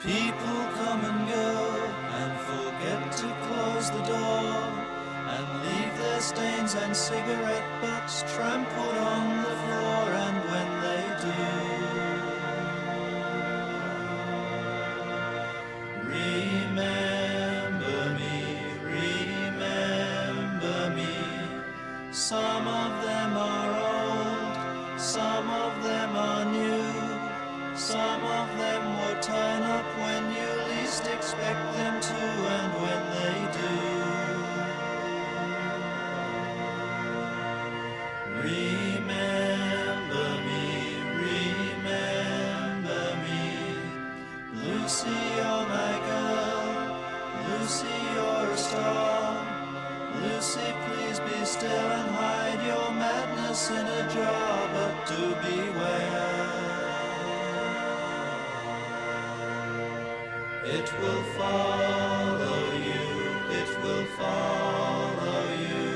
People come and go and forget to close the door and leave their stains and cigarette butts trampled on the floor, and when they do, remember me. Some of them are old, some of them are new. Some of them will turn up when you least expect them to, and when they do, remember me. Lucy, you're my girl. Lucy, you're a star. Lucy, please be still and hide your madness in a jar, but do beware. It will follow you, it will follow you.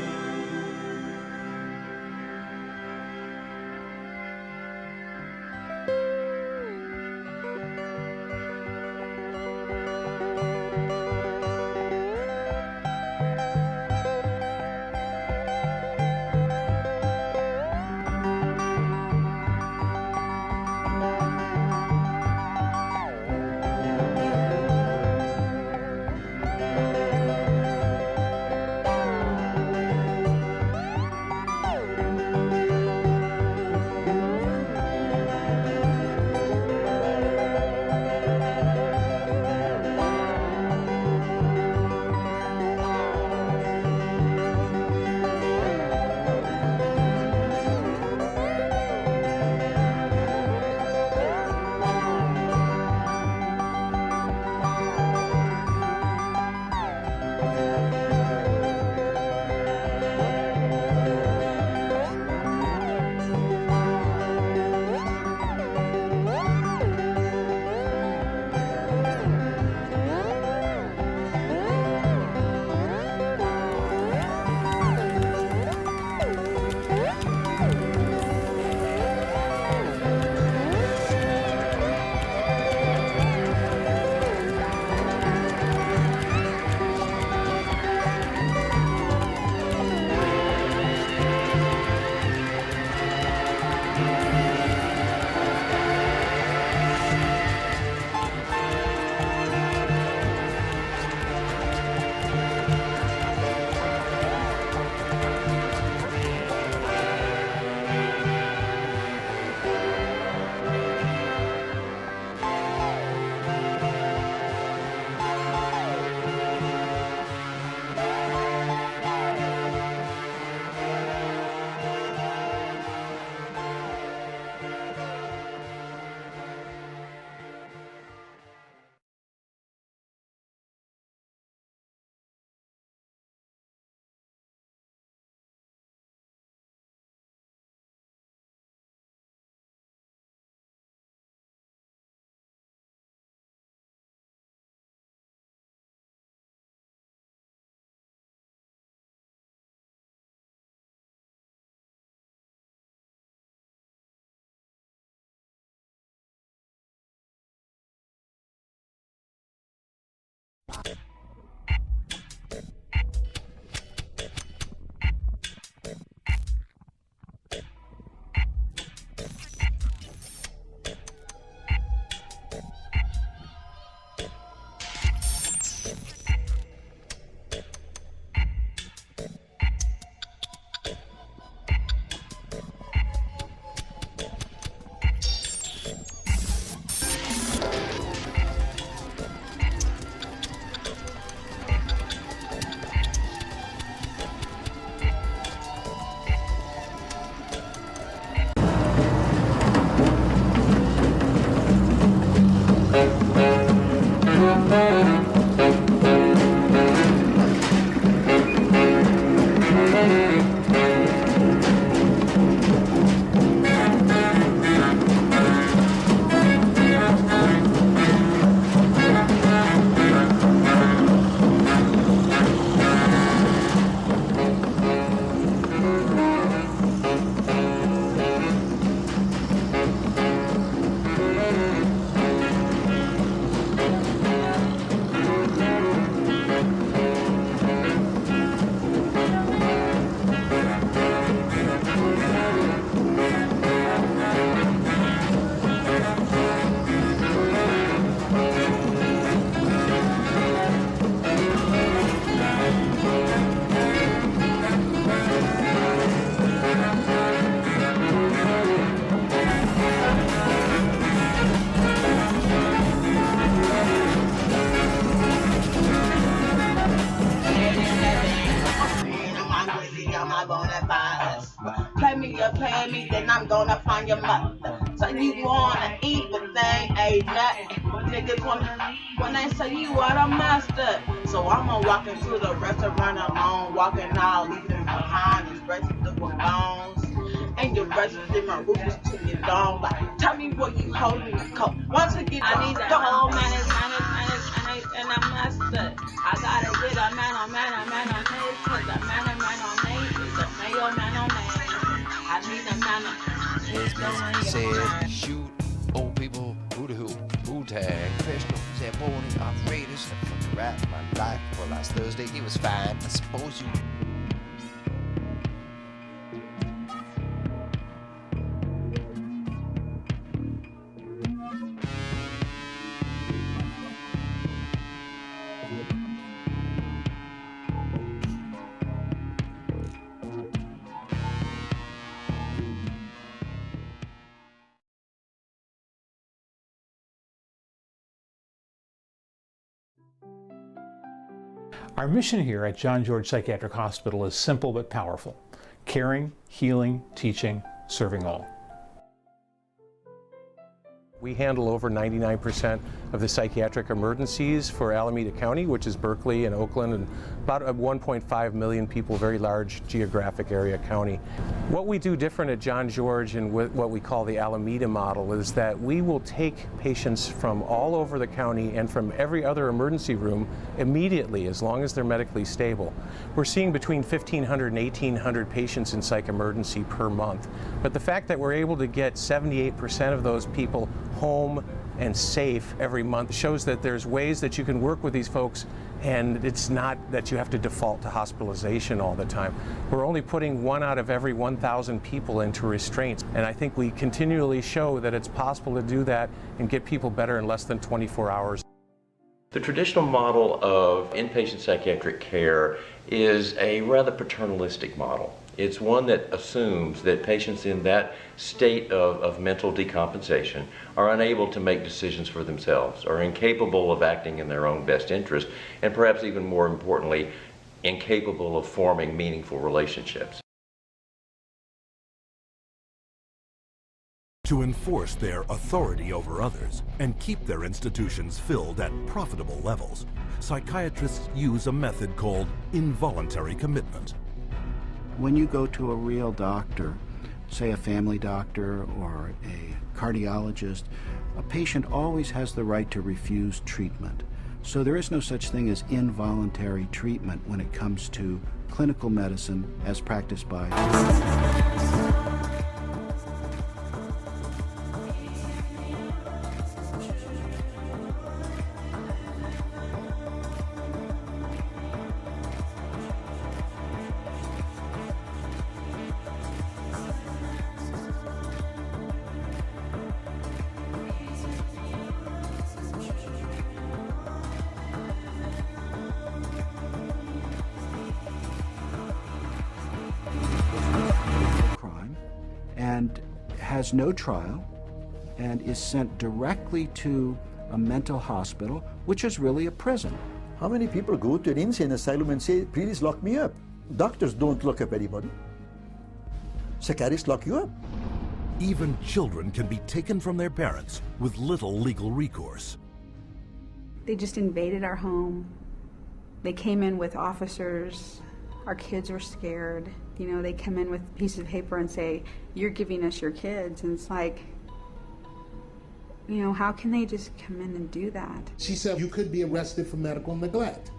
not gonna violence. Play me, you play me, then I'm gonna find your mother. So you wanna eat, but they ain't nothing. Niggas wanna, when they say you are the master. So I'ma walk into the restaurant alone, walking out, leaving behind these residue with bones. And your resident my roots to your dome. Like, tell me what you holding the coat. Once again, I need that whole man, and I'm master. I gotta get a man on name, cause a man on name is a male man on name. I need a man on His music said, shoot old people, who Wu-Tang, professional, said, born in operators, from rap my life. Well, last Thursday it was fine. I suppose you. Our mission here at John George Psychiatric Hospital is simple but powerful: caring, healing, teaching, serving all. We handle over 99% of the psychiatric emergencies for Alameda County, which is Berkeley and Oakland, and about 1.5 million people, very large geographic area county. What we do different at John George and what we call the Alameda model is that we will take patients from all over the county and from every other emergency room immediately, as long as they're medically stable. We're seeing between 1,500 and 1,800 patients in psych emergency per month. But the fact that we're able to get 78% of those people home and safe every month shows that there's ways that you can work with these folks, and it's not that you have to default to hospitalization all the time. We're only putting 1 out of every 1,000 people into restraints, and I think we continually show that it's possible to do that and get people better in less than 24 hours. The traditional model of inpatient psychiatric care is a rather paternalistic model. It's one that assumes that patients in that state of mental decompensation are unable to make decisions for themselves, are incapable of acting in their own best interest, and perhaps even more importantly, incapable of forming meaningful relationships. To enforce their authority over others and keep their institutions filled at profitable levels, psychiatrists use a method called involuntary commitment. When you go to a real doctor, say a family doctor or a cardiologist, a patient always has the right to refuse treatment. So there is no such thing as involuntary treatment when it comes to clinical medicine as practiced by and has no trial and is sent directly to a mental hospital, which is really a prison. How many people go to an insane asylum and say, please lock me up? Doctors don't lock up anybody. Psychiatrists lock you up. Even children can be taken from their parents with little legal recourse. They just invaded our home. They came in with officers. Our kids were scared. You know, they come in with a piece of paper and say, you're giving us your kids. And it's like, you know, how can they just come in and do that? She said, you could be arrested for medical neglect.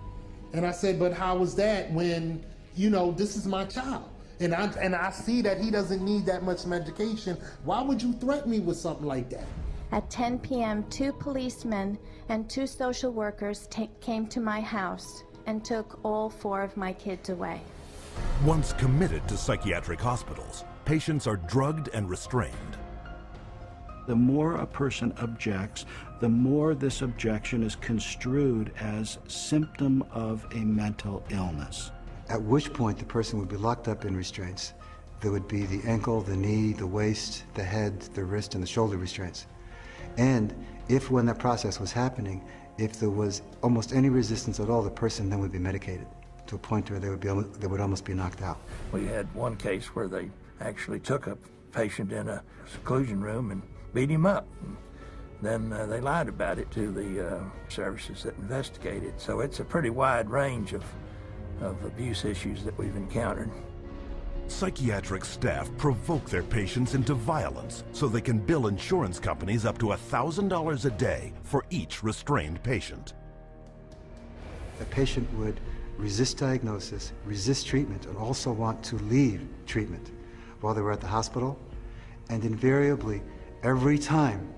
And I said, but how is that when, you know, this is my child? And I see that he doesn't need that much medication. Why would you threaten me with something like that? At 10 p.m., 2 policemen and 2 social workers came to my house and took all 4 of my kids away. Once committed to psychiatric hospitals, patients are drugged and restrained. The more a person objects, the more this objection is construed as symptom of a mental illness. At which point the person would be locked up in restraints. There would be the ankle, the knee, the waist, the head, the wrist, and the shoulder restraints. And if when that process was happening, if there was almost any resistance at all, the person then would be medicated. to a point where they would almost be knocked out. We had one case where they actually took a patient in a seclusion room and beat him up. Then they lied about it to the services that investigated. So it's a pretty wide range of abuse issues that we've encountered. Psychiatric staff provoke their patients into violence so they can bill insurance companies up to $1,000 a day for each restrained patient. The patient would resist diagnosis, resist treatment, and also want to leave treatment while they were at the hospital. And invariably, every time,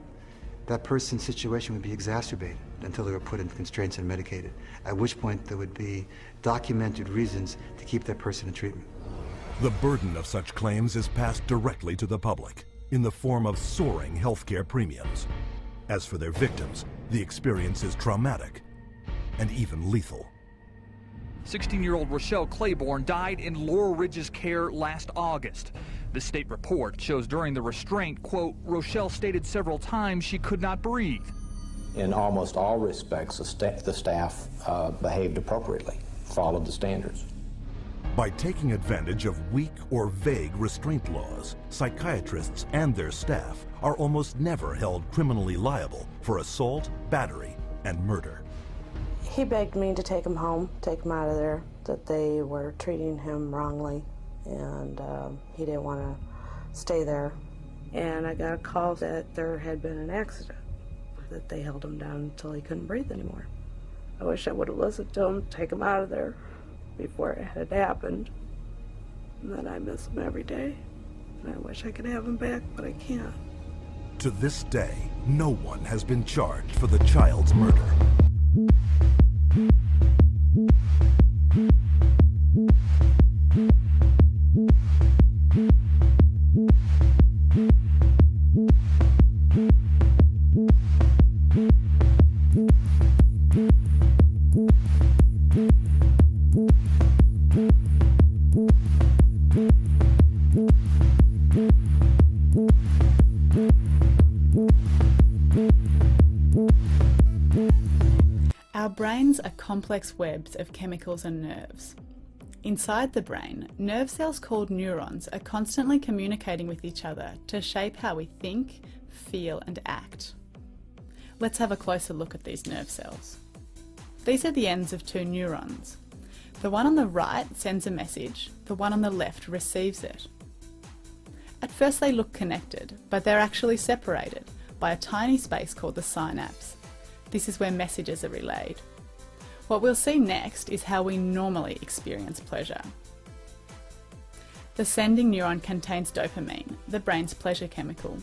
that person's situation would be exacerbated until they were put in constraints and medicated, at which point there would be documented reasons to keep that person in treatment. The burden of such claims is passed directly to the public in the form of soaring healthcare premiums. As for their victims, the experience is traumatic and even lethal. 16-year-old Rochelle Claiborne died in Laurel Ridge's care last August. The state report shows during the restraint, quote, Rochelle stated several times she could not breathe. In almost all respects, the staff behaved appropriately, followed the standards. By taking advantage of weak or vague restraint laws, psychiatrists and their staff are almost never held criminally liable for assault, battery, and murder. He begged me to take him home, take him out of there, that they were treating him wrongly, and he didn't want to stay there. And I got a call that there had been an accident, that they held him down until he couldn't breathe anymore. I wish I would have listened to him, take him out of there before it had happened. And then I miss him every day. And I wish I could have him back, but I can't. To this day, no one has been charged for the child's murder. Our brains are complex webs of chemicals and nerves. Inside the brain, nerve cells called neurons are constantly communicating with each other to shape how we think, feel, and act. Let's have a closer look at these nerve cells. These are the ends of two neurons. The one on the right sends a message, the one on the left receives it. At first they look connected, but they're actually separated by a tiny space called the synapse. This is where messages are relayed. What we'll see next is how we normally experience pleasure. The sending neuron contains dopamine, the brain's pleasure chemical.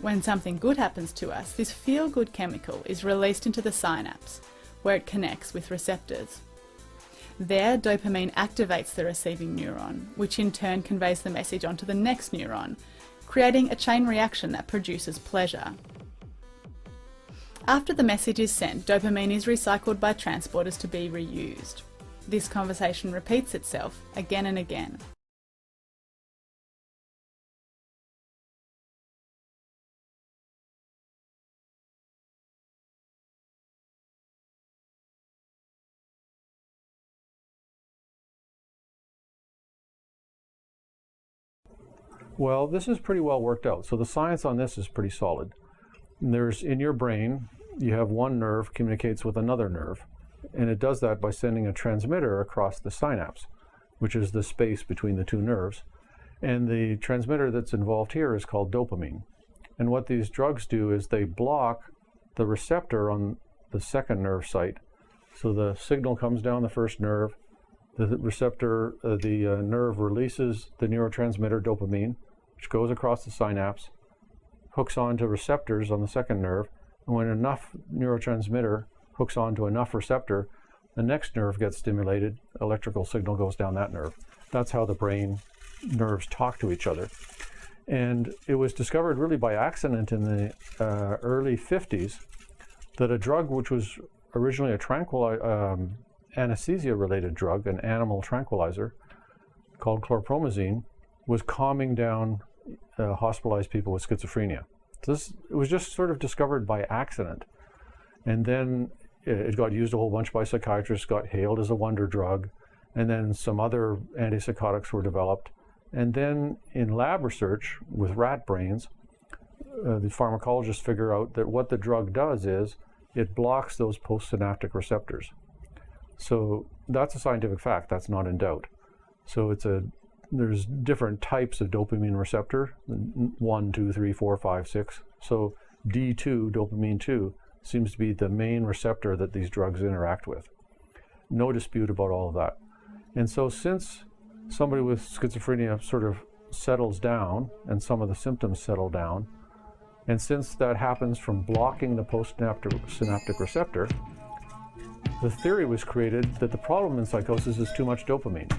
When something good happens to us, this feel-good chemical is released into the synapse, where it connects with receptors. There, dopamine activates the receiving neuron, which in turn conveys the message onto the next neuron, creating a chain reaction that produces pleasure. After the message is sent, dopamine is recycled by transporters to be reused. This conversation repeats itself again and again. Well, this is pretty well worked out. So the science on this is pretty solid. There's, in your brain, you have one nerve communicates with another nerve, and it does that by sending a transmitter across the synapse, which is the space between the two nerves. And the transmitter that's involved here is called dopamine. And what these drugs do is they block the receptor on the second nerve site. So the signal comes down the first nerve, the receptor, the nerve releases the neurotransmitter dopamine, which goes across the synapse, hooks onto receptors on the second nerve, and when enough neurotransmitter hooks onto enough receptor, the next nerve gets stimulated, electrical signal goes down that nerve. That's how the brain nerves talk to each other. And it was discovered really by accident in the early 50s that a drug which was originally a anesthesia-related drug, an animal tranquilizer called chlorpromazine, was calming down hospitalized people with schizophrenia. It was just sort of discovered by accident. And then it got used a whole bunch by psychiatrists, got hailed as a wonder drug, And then some other antipsychotics were developed. And then in lab research with rat brains, the pharmacologists figure out that what the drug does is it blocks those postsynaptic receptors. So that's a scientific fact. That's not in doubt. So there's different types of dopamine receptor, 1, 2, 3, 4, 5, 6. So D2, dopamine 2, seems to be the main receptor that these drugs interact with. No dispute about all of that. And so since somebody with schizophrenia sort of settles down and some of the symptoms settle down, and since that happens from blocking the postsynaptic receptor, the theory was created that the problem in psychosis is too much dopamine.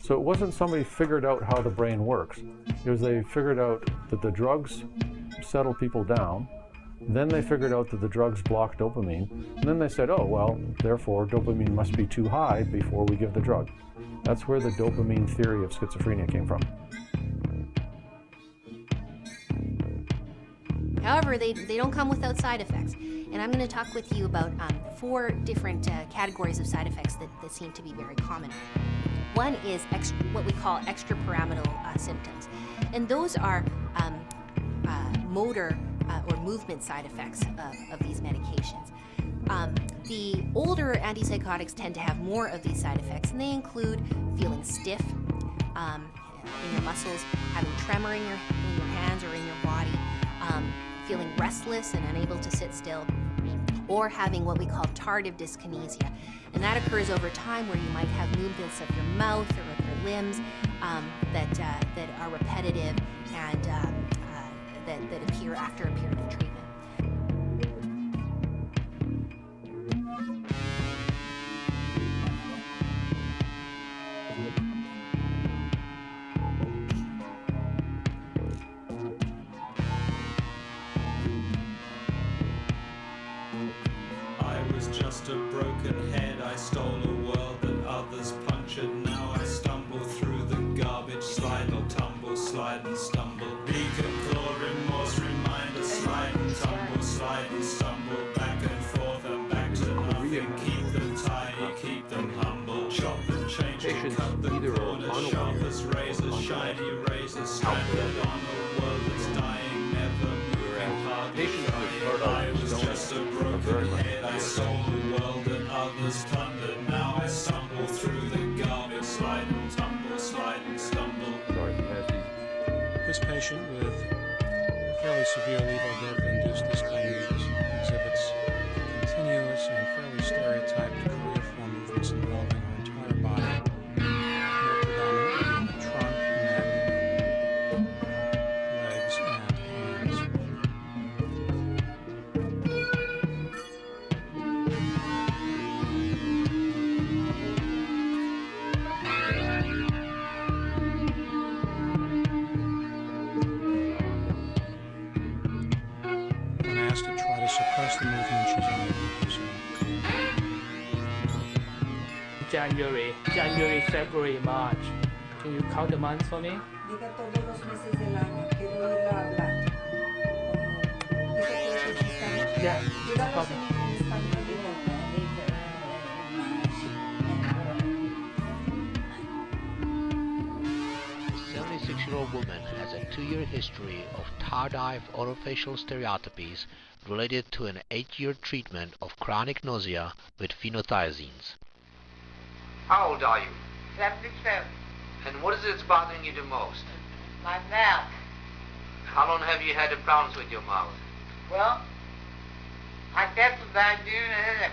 So it wasn't somebody figured out how the brain works. It was they figured out that the drugs settle people down. Then they figured out that the drugs block dopamine. And then they said, oh, well, therefore dopamine must be too high before we give the drug. That's where the dopamine theory of schizophrenia came from. However, they don't come without side effects. And I'm going to talk with you about 4 different categories of side effects that seem to be very common. One is what we call extrapyramidal symptoms. And those are motor or movement side effects of these medications. The older antipsychotics tend to have more of these side effects, and they include feeling stiff in your muscles, having tremor in your hands or in your body, feeling restless and unable to sit still, or having what we call tardive dyskinesia. And that occurs over time where you might have movements of your mouth or of your limbs that are repetitive and that appear after a period of treatment. I was just a broken head, I stole a world that others punctured. Now I stumble through the garbage, slide or tumble, slide and stumble. Beacon, claw, remorse, reminder, slide and tumble, slide and stumble. Back and forth and back to nothing. Keep them tidy, keep them humble. Chop them, change them, cut them corners. Sharpest razors, shiny razors, stranded on a world that's dying, never moving, hardly trying. I was just a broken head, I stole a world that others plundered. Now I stumble through the garbage, slide and tumble, slide and stumble. This patient with fairly severe levodopa-induced dyskinesias exhibits continuous and fairly stereotyped choreiform movements involving her entire body, more predominantly in the trunk, neck, legs, and hands. To try to suppress the movement, she's unable to do so. January, February, March. Can you count the months for me? Yeah, no problem. The 76-year-old woman has a 2-year history of tardive orofacial stereotypies related to an 8-year treatment of chronic nausea with phenothiazines. How old are you? 77. And what is it that's bothering you the most? My mouth. How long have you had the problems with your mouth? Well, I guess about a year and a half.